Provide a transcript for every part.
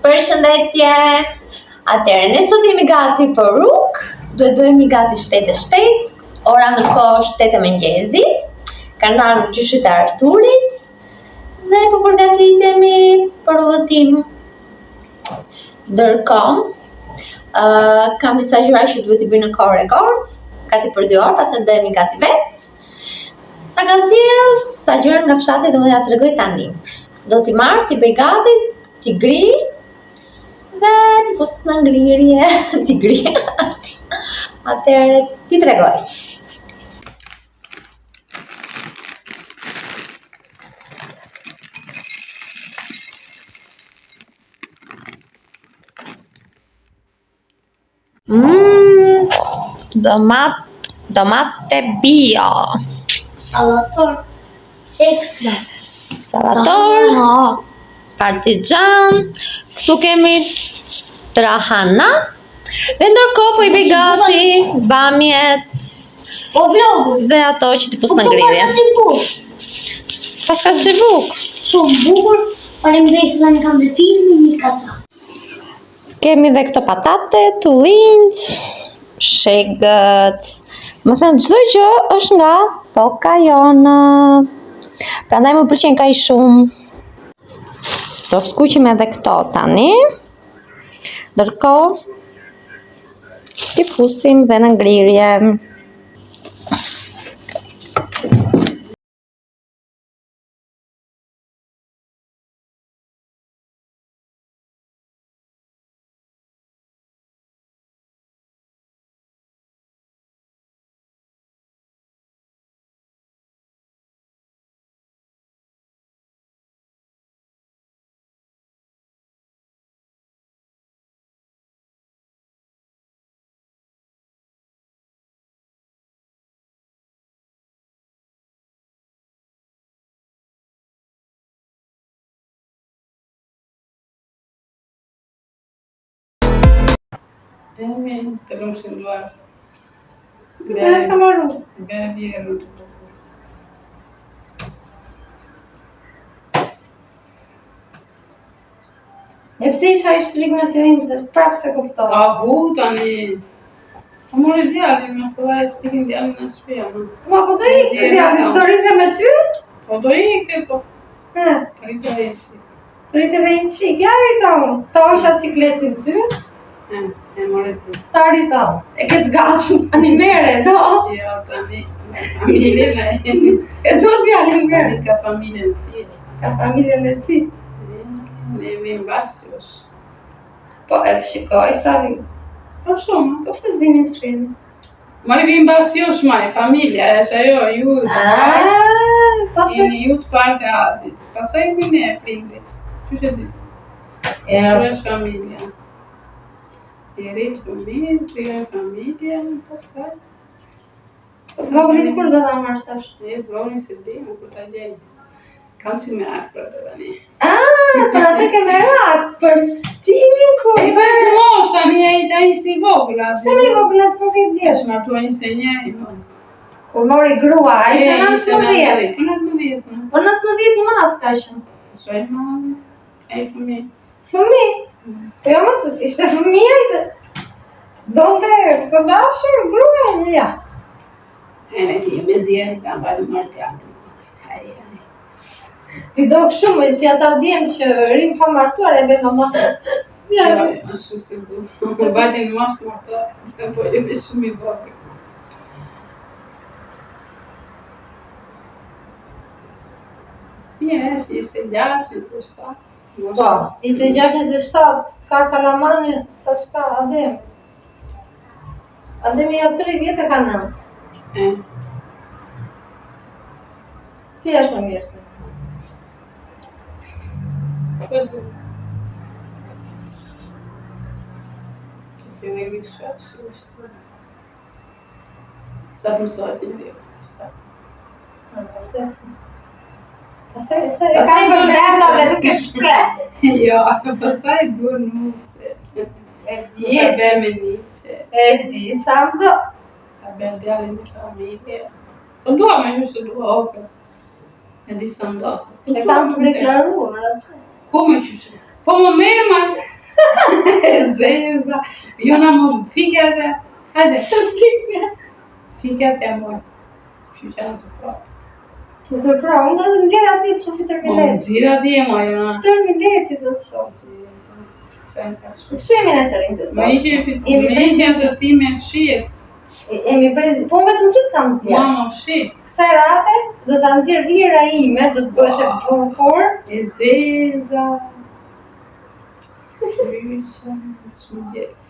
Përshëndetje! Atëherë, ne sot jemi gati për rrugë, duhet bëhemi gati shpejt e shpejt. Ora ndërkohë është 8 e mëngjesit. Kanë marrë gjyshit e Arturit dhe po përgatitemi për udhëtim. Ndërkohë, kam disa gjëra që duhet I bëj në kohë rekord, gati për 2 orë, pastaj bëhemi gati vetë. Na ka sjell ca gjëra nga fshati dhe do t'ja tregoj tani. Do t'i marr, t'i bëj gati, t'i gri dhe t'i fus në ngrirje, t'i gri. Atëherë t'i tregoj. Domate bio. Salator ekstra. Salator, partigjan, këtu kemi trahana. Dhe ndërkohë po I bëj gati bamjet dhe ato që t'i fus në ngrirje. Paska që buk. Shumë bukur. Faleminderit se tani kam dhe filmin një kaça. Kemi dhe këto patate, tullinj, shegët. Më thënë çdo gjë është nga toka jonë. Prandaj më pëlqen kaq shumë. Do skuqim edhe këto tani. Ndërkohë t'i fusim dhe në ngrirje. Amen. Të lumë shënduar. Dhe s'ka marru. Bene bjegë në të bukur. E pse isha I shtrik në fillim se prapë se kuptova. Ahu, tani. Po mori djalin, me shkollaj stikin djalin në shtëpia, no. Ma po do ikte djalin, do rinte me ty? Po do ikte, po. Rite vejnë qik. Rinte vejnë qik, ja rriton. Ta osha sikletin ty? E more ty. Ta rriton. E këtë gatshëm tani mere, do? Jo, tani. Familjen e E do djalin mere. tani ka familjen ti. Ka familjen e ti. Ne vim basjosh. Po e shikoj sa vim. Po shumë. Po pse s'vini të shkrini? Ma I vim basjosh, maj, familja, është ajo, ju të partë. Pastaj Jeni ju të partë e atit. Pasaj vini e prindrit. Qështë e ditë? Shumë është familja. I rritë për mirë, krijoj familja, pastaj. voglin kur do ta marrësh tash? E vogni se di, më kur ta gjej. Kam që merak për të tani. Për atë ke merak, për timin kur? E për të mosh tani e i si vogla. Pse me I voglat po ke vjeç? Është martua 21, po. Kur mori grua, a ishte 19? Po 19, po. Po 19 I madh ka qenë. Po sa I madh? E fëmi. Fëmi? Po jo mëse si ishte fëmija, se donte të dashur grua, ja. E me ti, me zjeri, ka mbajtë mërë të janë. Ti do shumë, si ata djemë që rim pa martuar e be mama. Jo, ashtu se du. Mbajtë në mashtë martuar, po e me shumë I vogël. Mire, është 26, 27. Po, 26-27, ka kalamani, sa shka, adem. Ademi jo 30 e ka 9. E, Si është më mirë të? po du. Fillim I shash, është. Sa të mësojt I vjo, sa. Pastaj e kam për brenda dhe nuk e shpreh. Jo, pastaj duhet nuse. E di, Ta bërë me niqe. e di, sa më do. Ta bërë djalin në familje. Po dua me gjusë të dua ope. E di sa ndohë. E kam për deklaruar atë. Ku me qyqe? Po më merë ma. E zeza. Jo na më fikat e. Hajde. Fikat e moj. Qyqanë të prapë. Të tërpra, unë do të nxjerë ati të shofi Po më tërmilet. gjira ti e moj, jo na. Tërmileti do të shofi. Qajnë ka shumë. Të femin e të rinjë të Me ishje të ti me shirë. Emi prezi, po vetëm ty të kam nxjerë. Ma më shirë. Kësaj rate do ta nxjerr vira ime, do të bëhet e bukur. E zeza. Qyqa, të jetë.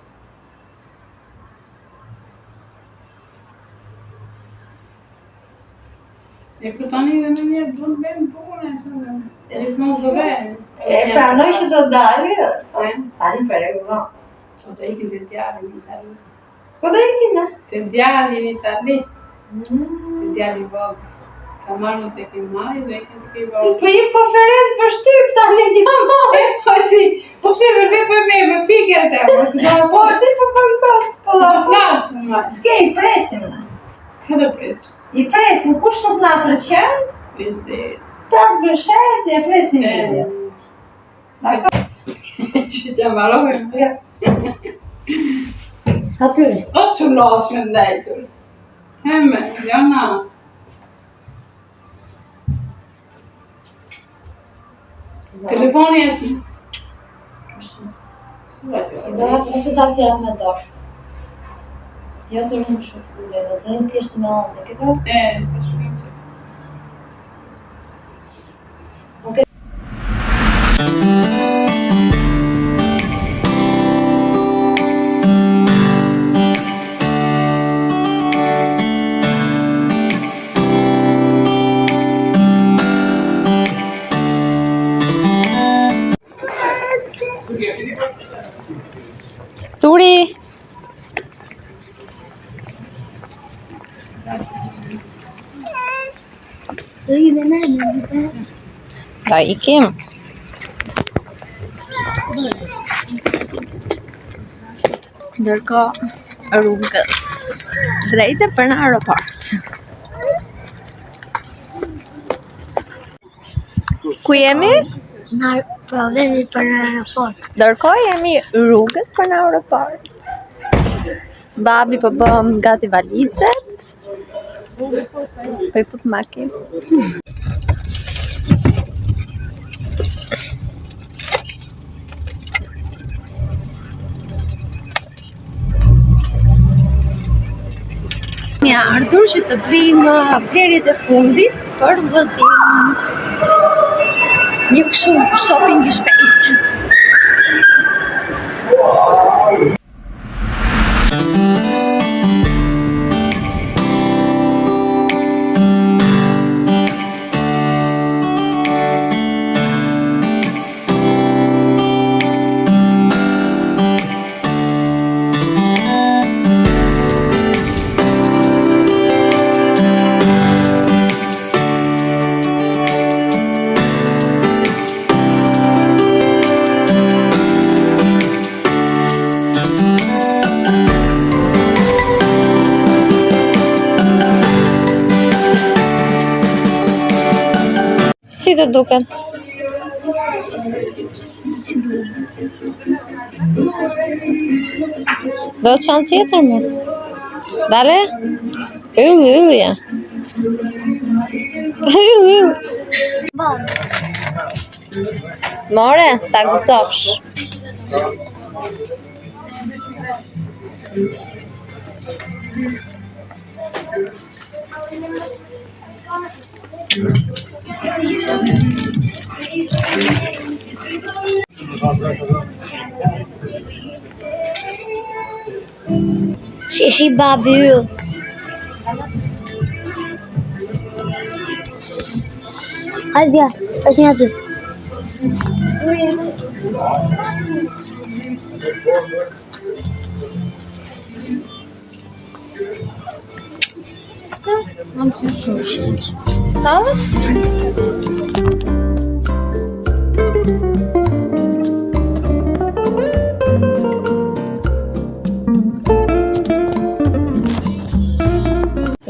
E për tani dhe në një bënë bënë pune, e gjithmonë zë venë. E pranoj që do dalë, tani për e gëmë. Po të ikin të djali në Itali. Po do ikim me? Të djali në Itali. Të djali vogë. Ka marrë në të kemë mali, do ikin të kemë vogë. Po jep konferencë për shtyp tani një mojë. Po pse vërtet për me fiket e, po si do Po si po bëjmë po do flasë më. Ç'ke i presim ne? Ka do presë. I presim, kush nuk na pëlqen? E zezë. Prap gërshet e presim video. Dakor? Që të marrojmë. Atyre. O që lasë me ndajtur. Heme, jona. Telefoni është. Si vajtë Do ose ta si jam me dorë. Ti jo të rinë shumë s'kule, do të rinë thjesht me onde, ke pra? po shumë që. Turi! Do i dhe në Da ikim. Ndërkohë rrugës drejtë për në aeroport. Ku jemi? Në problemi për në aeroport. Ndërkohë jemi rrugës për në aeroport. Babi po bëm gati valixhet. Po i fut makinë. Një ardhur që të bëjmë blerjet e fundit për vëllimin. Një kështu shopping i shpejt. Si të duken? Do të qanë tjetër më? Dale? Yllja. More, ta gëzosh. Sheshi babi yll. Hajde ja, është një aty. Mam të shumë qëllë. Tavësh?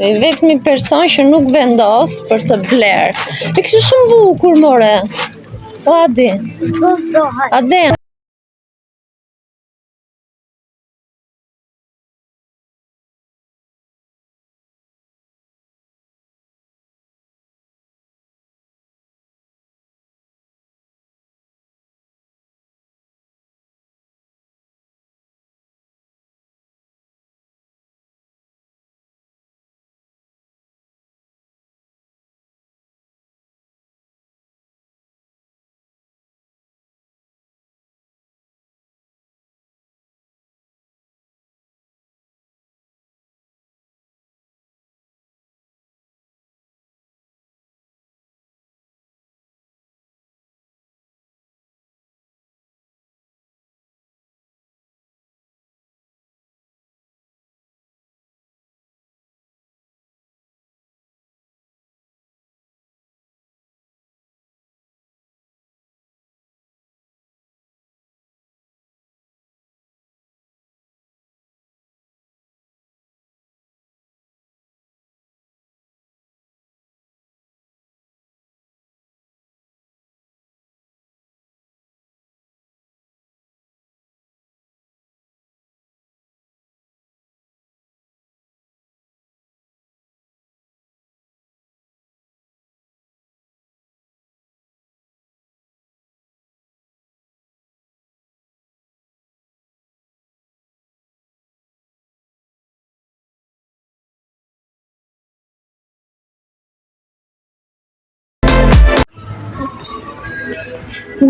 E vetëmi person që nuk vendos për të bler. E kështë shumë bukur, more. O, hadi. Hadi.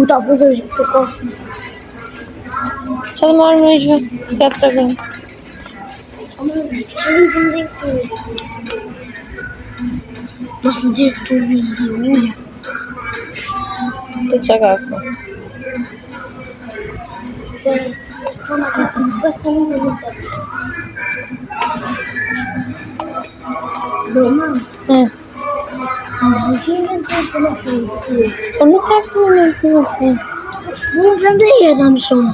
Ta vëzër për kohë. Që të marrë në gjë? Këtë të gëmë. Që në vendin këtu. Mos në dzirë këtu vijë ullë. Të që ka këtu? Se kama këtë në pas të më në të. Do mamë. Në gjimën të telefonë të. Po nuk ka këtu në telefon. Më në vendin e dam shumë.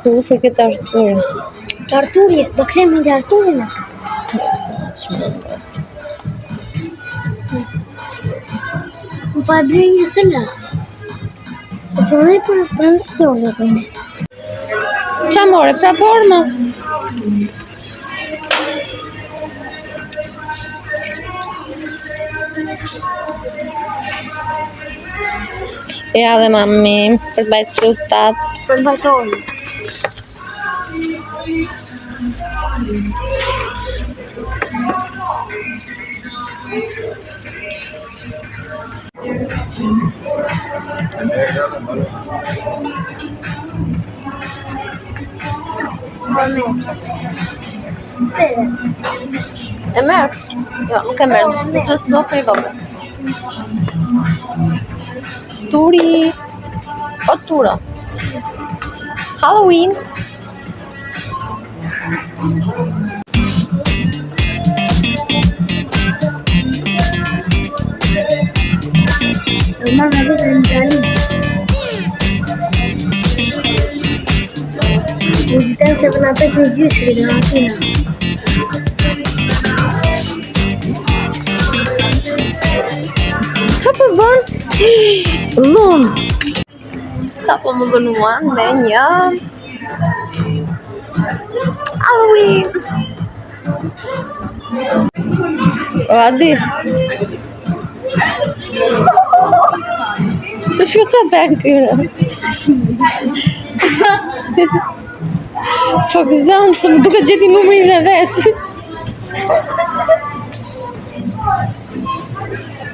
Ku u fe këtë Arturin? Arturje, do këthemi në Arturin nësë. Që më në Më pa e bërë një sëlla. Po përnej për në të përne. Qa more, pra porno? Ja dhe mami, për të bajtë frutat. Për në bajtojnë. E merë? Jo, nuk e merë, duhet do për i vogër. Turi. O tura. Halloween. Mamma vede in Italia. L'utenza con la pezza di giusto della mattina. Qa po bën? Lun. Sa po më dhënuan me një Halloween. O, Adi. Të shku qa ben këre? Po këzanë, se më duke gjeti numrin e vetë.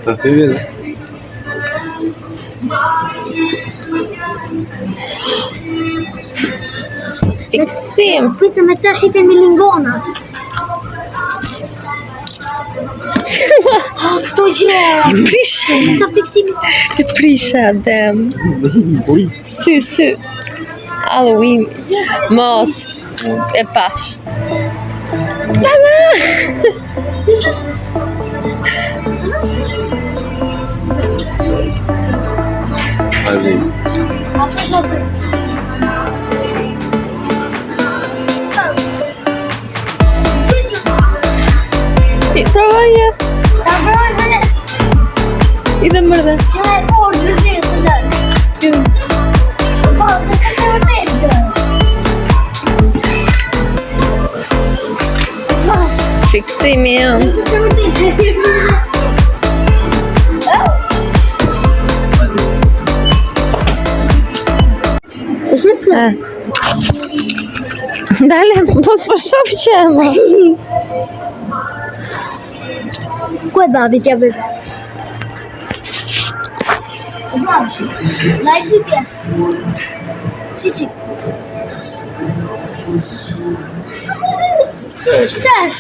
Të të vjetë. Fiksim. Prisa me ta shifin me lingonat. Këto gjë. E prishe. Sa fiksim. E prishe, adem. Sy. Halloween. Mos. E pash. Nana. Provaje. Ta bërë. Idem bërë. Që e Shqetësimi, Dale, po s'po që më. Ku e babi t'ja bëj? Like video. Cici. Cześć.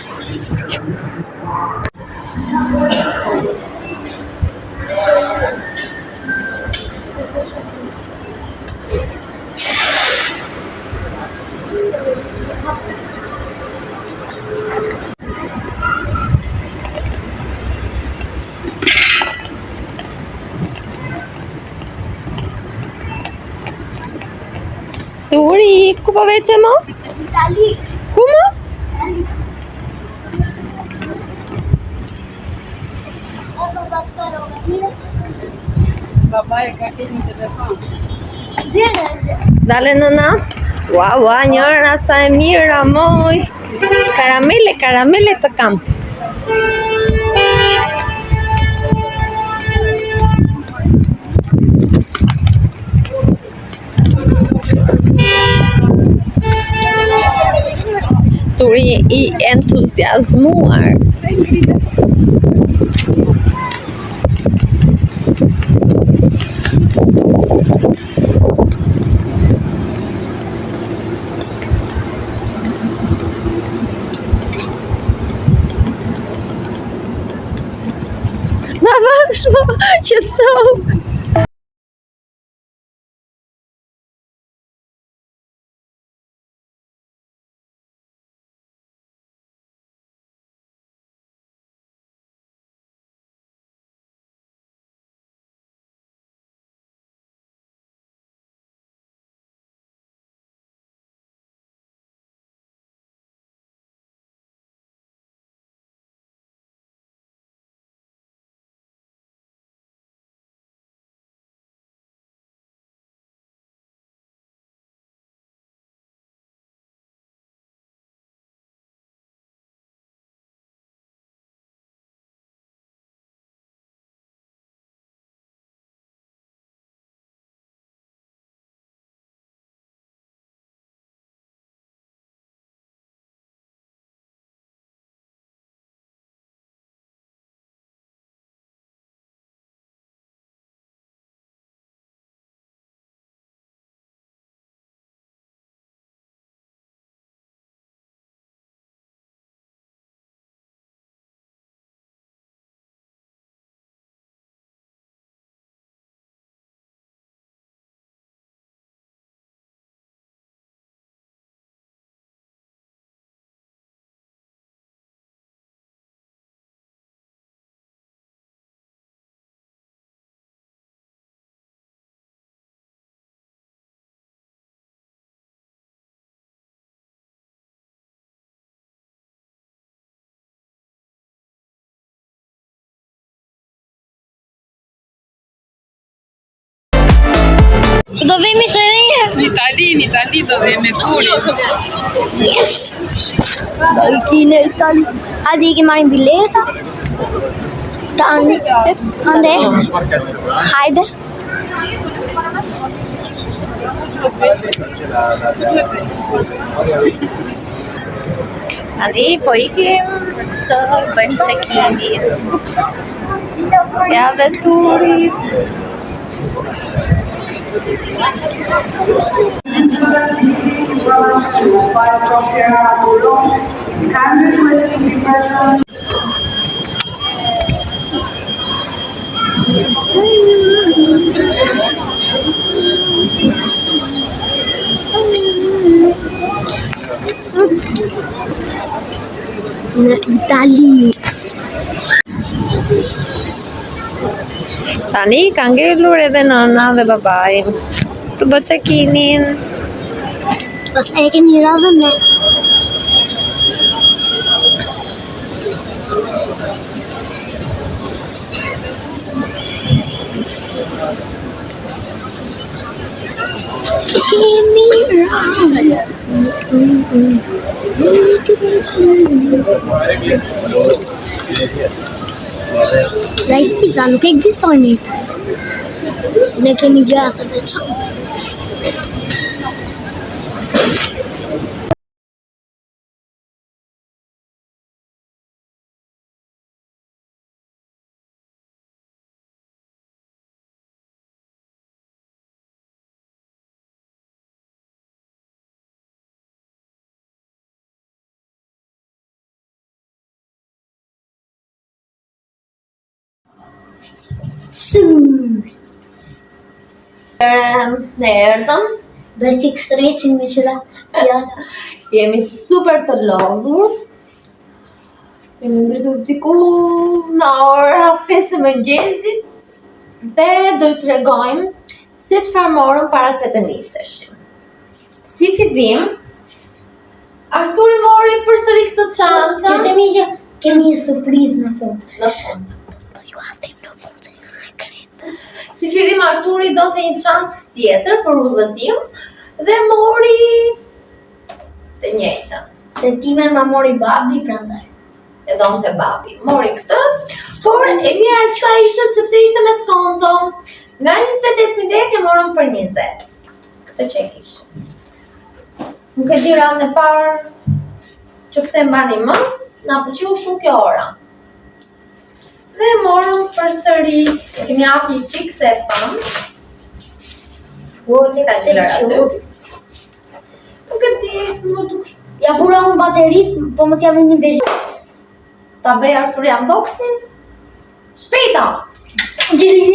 Turi, ku po vete mo? Itali. Ku mo? Babai ka një telefon. Dale nëna. Wow, njëra sa e mira, moj. Karamele të kam. Turi i entuziazmuar. Na vazhdo, qetësohu. Do vemi se Në Itali do vemi Turi. Yes! Do i në Itali. Hadi i ke marrin bileta. Tani. Ande. Hajde. Tani po ikim të bëjmë check-in. Ja dhe Turi. Në Itali. Tani ka ngelur edhe nëna dhe babai të bë check-inin. Pas e kemi radhë ne. Kemi Lajza nuk ekzistojnë i tash. Ne kemi gjëra të veçanta. Ne erdhëm, Basic stretching me qëra fjalla. jemi super të lodhur. Kemi ngritur diku në ora 5 e mëngjesit dhe do t'ju tregojmë se çfarë morëm para se të niseshim. Si fillim, Arturi mori përsëri këtë çantë. Të themi që kemi një surprizë në fund. Në fund. Do ju hapim në fund se një sekret. Si fillim Arturi donte një çantë tjetër për udhëtim dhe mori të njëjtën. Se time ma mori babi prandaj. E donte babi. Mori këtë, por e mira e kësaj ishte sepse ishte me skonto. Nga 28.000 lekë e morëm për 20. Këtë që e kishë. Nuk e di radhën e parë që pse mbani mend, na pëlqeu shumë kjo ora. Dhe morëm përsëri, kemi hapur një çik se e pam. Ska gjëra aty. Nuk e di, më duk. Ja fura unë baterit, po mos javim një vesh. Ta bëj Arturi unboxing? Shpejta! Gili.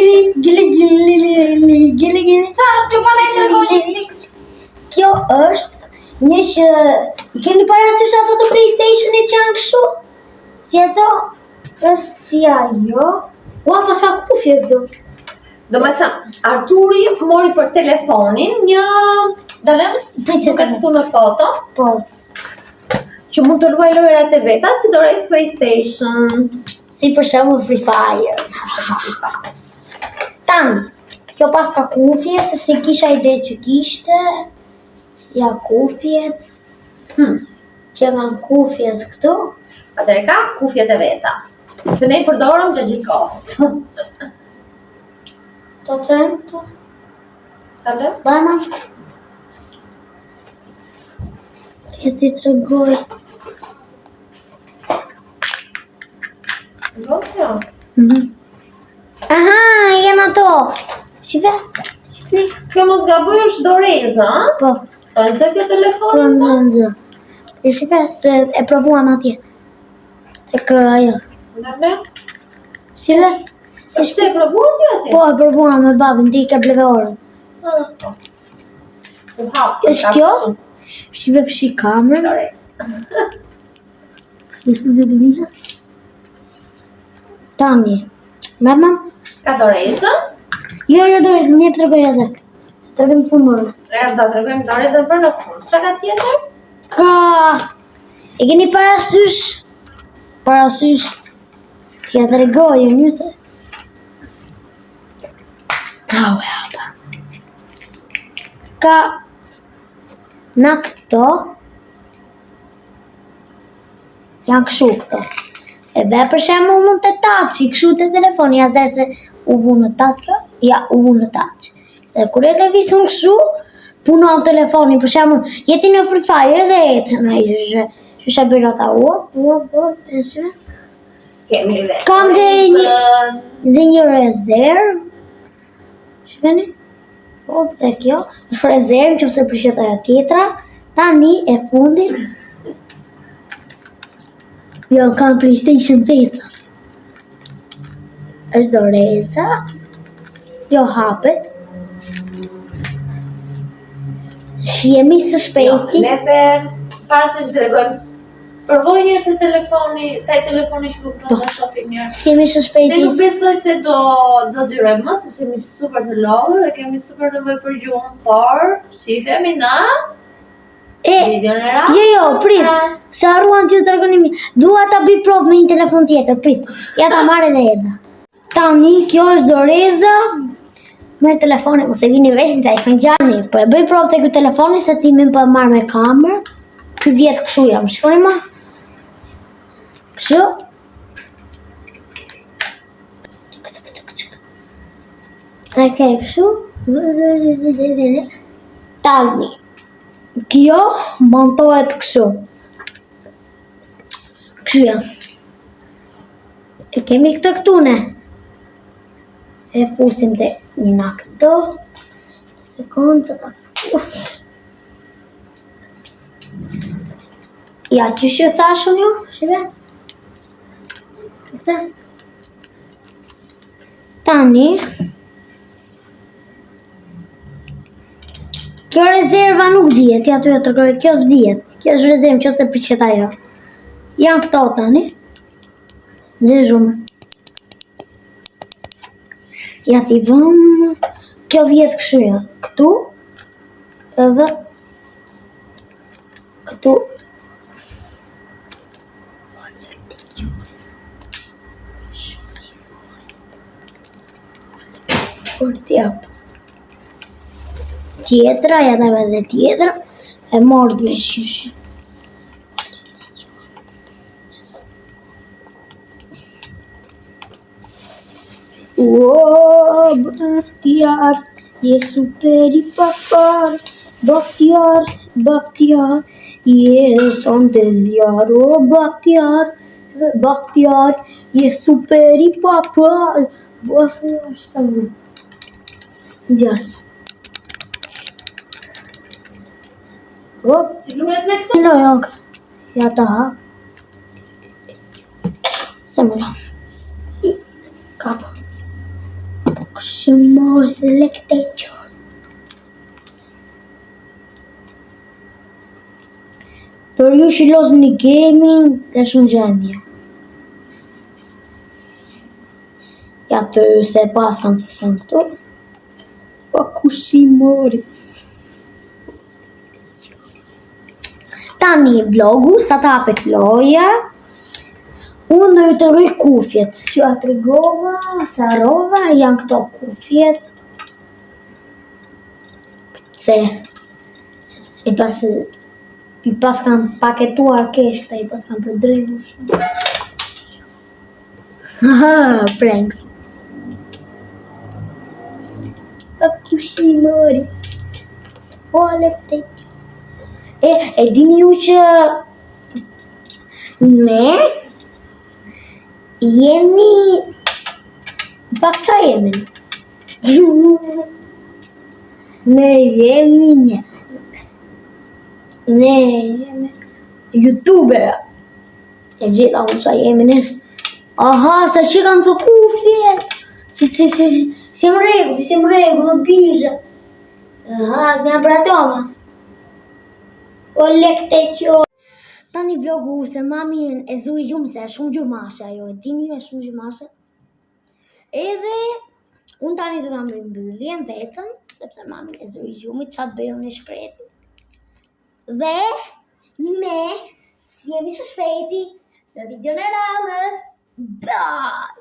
Qa është kjo pa ne të regoj një çik? Kjo është një që i keni parasysh ato të PlayStation-it që janë kështu? Si ato? Është si ajo. Ua, pas ka kufje këtu. Do me thëmë, Arturi mori për telefonin një... Dalem? Pritse Nuk e të tu në foto. Po. Që mund të luaj lojrat e veta si dores PlayStation. Si për shembull Free Fire. Tani, kjo pas ka kufje, se si kisha ide që kishte. Ja kufjet. Që nga kufjes këtu. Atëre ka kufjet e veta. Që ne i përdorëm që gjithë kohës. To qërëm to. Dalem? Bana. Ja ti të regoj. Rotja. Aha, janë ato. Shive. Kjo mos gaboj është doreza, a? Po. Po nëse kjo Po telefonin të? në. E shive, se e provuam atje. Tek ajo. Dalem? Shive. Se shte e provuat ju ati? Po, e provuam me babin, ti ke bleve orën. U hap. Është kjo? Shive fshi kamerën. Doreza. Dhe se zë dhvija. Tani. Mama? Ka doreza. Jo, dorez, më jep të regoj atë. Të regoj më fundorën. Do të tregojmë dorezën për në fund. Qa ka tjetër? Ka... E keni parasysh? Parasysh... Tja të regoj, e njëse. Ka u e hapa. Ka... Na këto... Janë këshu këto. E dhe për shemë mund të touch, i këshu të telefoni, ja zërë se u vu në touch, ja u vu në touch. Dhe kur e levis unë këshu, punon telefoni, për shemë jeti në Free Fire dhe e të në ishë, që shë bërë ata e shë. Kemi dhe Kam dhe një rezervë, shëveni, dhe kjo, është rezervë që se përshet ajo tjetra, tani e fundit, jo, kam PlayStation 5. Është doreza. Jo hapet. Shihemi së shpejti. Neve, para se të tregojmë, provoj njërë të telefoni, taj telefoni që nuk në shofi mirë. Shihemi së Ne shpejti. nuk besoj se do gjyrojmë më, sepse jemi super të lodhur dhe kemi super nevojë për gjuhën, por shifemi në videon e radhës. Jo, prit. Se harruan t'ju tërgoni. Dua ta bëj provë me një telefon tjetër, prit. Ja ta marrë dhe erdha. Tani, kjo është doreza. merr telefonin, mos e vini vesh në iPhone gjani. Po e bëj provë te ky telefoni se ti më po marr me kamerë. Ky vjet kështu jam. Shikoni ma. Kështu. Okay, kështu. Tani. Kjo montohet kështu. Kështu jam. E kemi këtë këtu ne. E fusim te njëna këto. Sekundë që ta fus. Ja, që shë thashën ju? Shive? Këtë? Tani. Kjo rezerva nuk vjet, ja të tregoj, kjo s'vjet. Kjo është rezervë që se priqet ajo. Janë këto tani. Gjezhumë. Ja t'i vëmë. Kjo vjet kështu ja. Këtu. Edhe. Këtu. Por t'jap. Tjetra, ja dhe dhe tjetra. E morë dhe shyshe. O, Baftiar, je super I papar. Baftiar, Baftiar, je sondeziar. O, Baftiar, Baftiar, je super I papar. Baftiar, sa më. Gjallë. Si luhet me këtë? No, joga. Ja ta ha. Se më la. Kapa. Këshimor lekte qërë. Për ju që losë një gaming, është shumë gjemja. Ja të se pas kam të thënë këtu. Pa kushimori. Tani vlogu, sa ta apet loja. Unë do ju të rëgoj kufjet. Si ja të rëgova, sa rova, janë këto kufjet. Se I pas kanë paketuar kesh këta, I pas kanë përdrejnë shumë. Haha, pranks. A kushimori. O, lekte. E dini ju që ne jemi pak qa jemi ne jemi një ne jemi youtubera e gjitha unë qa jemi ne aha sa që kanë të kufje si më regu dhe bizha aha këna për atoma o lekte qo. Tani vlogu se mami e zuri gjumë se e shumë gjumashe ajo, e dini ju e shumë gjumashe. Edhe, unë tani të ta më mbylljen vetën, sepse mami e zuri gjumit, qatë bëjo në shkreti. Dhe, ne, si jemi shpejti, në video në radhës, bye!